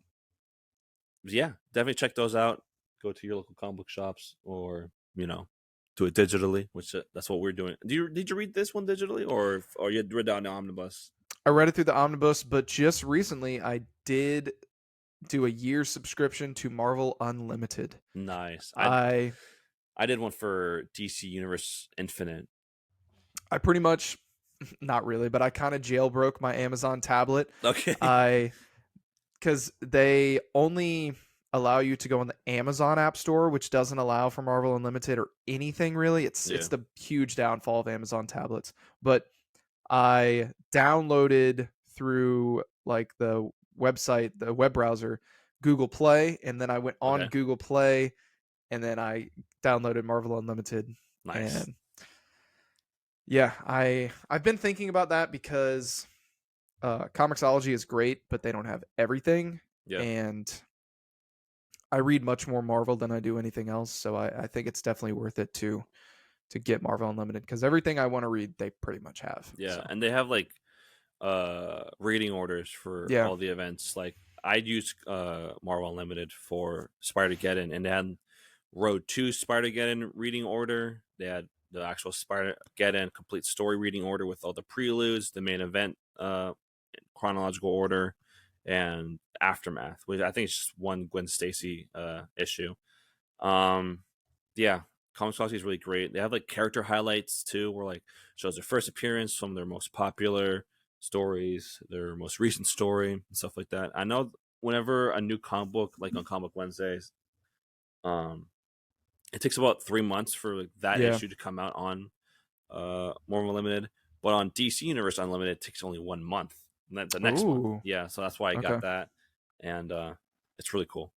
Yeah, definitely check those out. Go to your local comic book shops, or do it digitally, which that's what we're doing. Did you read this one digitally, or you read down the omnibus? I read it through the omnibus, but just recently I did do a year subscription to Marvel Unlimited. Nice. I did one for DC Universe Infinite. I pretty much, not really, but I kind of jailbroke my Amazon tablet. Okay. Because they only allow you to go on the Amazon App Store, which doesn't allow for Marvel Unlimited or anything really. It's the huge downfall of Amazon tablets. But I downloaded through like the website, the web browser, Google Play, and then I went on Okay. Google Play, and then I downloaded Marvel Unlimited. Nice. And yeah, I've been thinking about that because Comixology is great, but they don't have everything. Yeah. And I read much more Marvel than I do anything else, so I think it's definitely worth it to get Marvel Unlimited, because everything I want to read they pretty much have. Yeah, so. and they have like reading orders for Yeah. all the events. Like I'd use Marvel Unlimited for Spider-Geddon, and they had Road to Spider-Geddon reading order. They had the actual Spider-Geddon complete story reading order with all the preludes, the main event chronological order, and Aftermath, which I think is just one Gwen Stacy issue. Yeah, Comixology is really great. They have like character highlights too, where like shows their first appearance, some of their most popular stories, their most recent story, and stuff like that. I know whenever a new comic book, like on Comic Wednesdays, it takes about 3 months for like that Yeah. issue to come out on Marvel Limited, but on DC Universe Unlimited, it takes only 1 month. And the next month, Ooh. yeah. So that's why I Okay. got that, and it's really cool.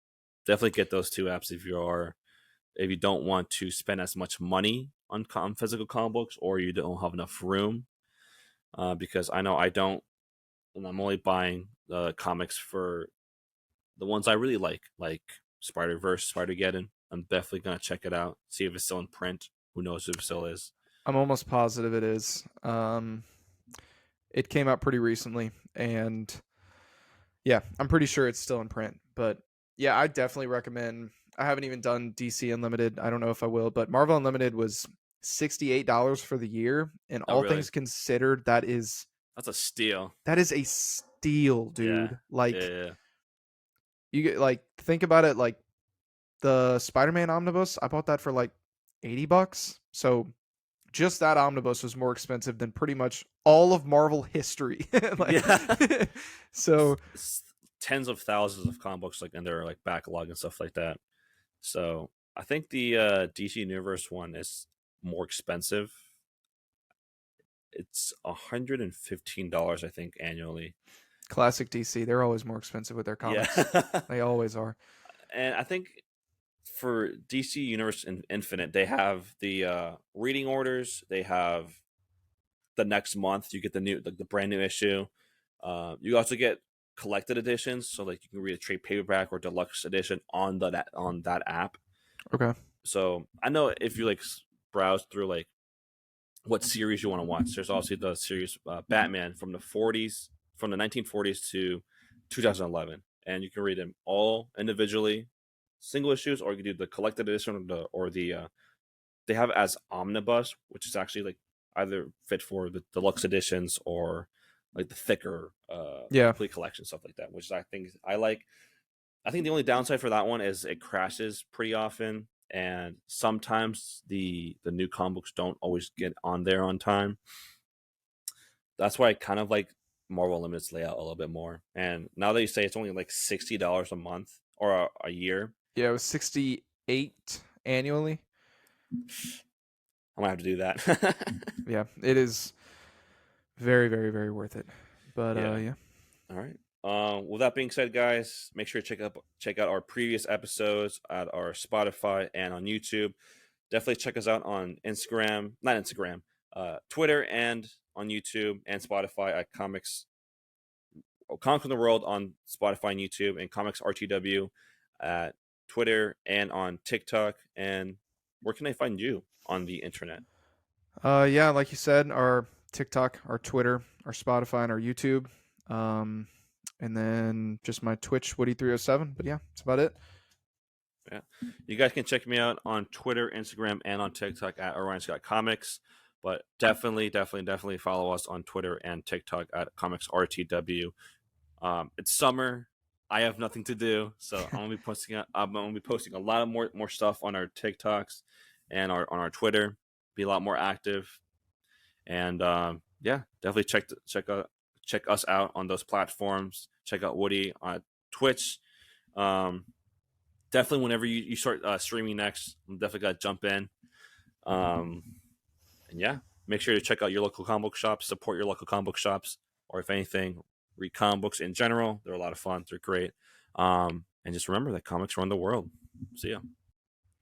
Definitely get those two apps if you don't want to spend as much money on physical comic books, or you don't have enough room. Because I know I don't, and I'm only buying comics for the ones I really like Spider-Verse, Spider-Geddon. I'm definitely gonna check it out, see if it's still in print. Who knows if it still is. I'm almost positive it is. It came out pretty recently, and yeah, I'm pretty sure it's still in print. But yeah, I definitely recommend. I haven't even done DC Unlimited. I don't know if I will, but Marvel Unlimited was $68 for the year, and Oh, all really? things considered, that's a steal. a steal, dude. Yeah. Like Yeah. you get like think about it, like the Spider-Man omnibus, I bought that for like $80. So just that omnibus was more expensive than pretty much all of Marvel history. Yeah. So Tens of thousands of comic books, like, and their like backlog and stuff like that. So I think the DC Universe one is more expensive. It's $115, I think, annually. classic DC, they're always more expensive with their comics. Yeah. They always are. And I think for DC Universe Infinite, they have the reading orders. They have the next month you get the brand new issue. You also get collected editions, so like you can read a trade paperback or deluxe edition on that app. Okay. So I know if you like browse through like what series you want to watch, there's also the series Batman from the 40s, from the 1940s to 2011, and you can read them all individually, single issues, or you can do the collected edition or the they have it as omnibus, which is actually like either fit for the deluxe editions or like the thicker Yeah. complete collection, stuff like that, which I think I like. I think the only downside for that one is it crashes pretty often, and sometimes the new comic books don't always get on there on time. That's why I kind of like Marvel Limited's layout a little bit more. And now that you say it's only like $60 a month or a year, Yeah, it was 8 annually. I'm gonna have to do that. Yeah, it is very, very, very worth it. But Yeah. yeah. All right. With that being said, guys, make sure to check out our previous episodes at our Spotify and on YouTube. Definitely check us out on Instagram, not Instagram, Twitter, and on YouTube and Spotify at Comics in the World on Spotify and YouTube, and Comics RTW at Twitter and on TikTok. And where can I find you on the internet? Yeah, like you said, our TikTok, our Twitter, our Spotify, and our YouTube. And then just my Twitch, Woody307. But yeah, that's about it. Yeah. You guys can check me out on Twitter, Instagram, and on TikTok at Orion Scott Comics. But definitely follow us on Twitter and TikTok at Comics RTW. It's summer. I have nothing to do, so I'm gonna be posting a lot of more stuff on our TikToks and on our Twitter. Be a lot more active, and yeah, definitely check us out on those platforms. Check out Woody on Twitch. Definitely, whenever you start streaming next, I'm definitely gonna jump in. And yeah, make sure to check out your local comic book shops. Support your local comic book shops, or if anything, read comic books in general. They're a lot of fun. They're great. And just remember that comics run the world. See ya.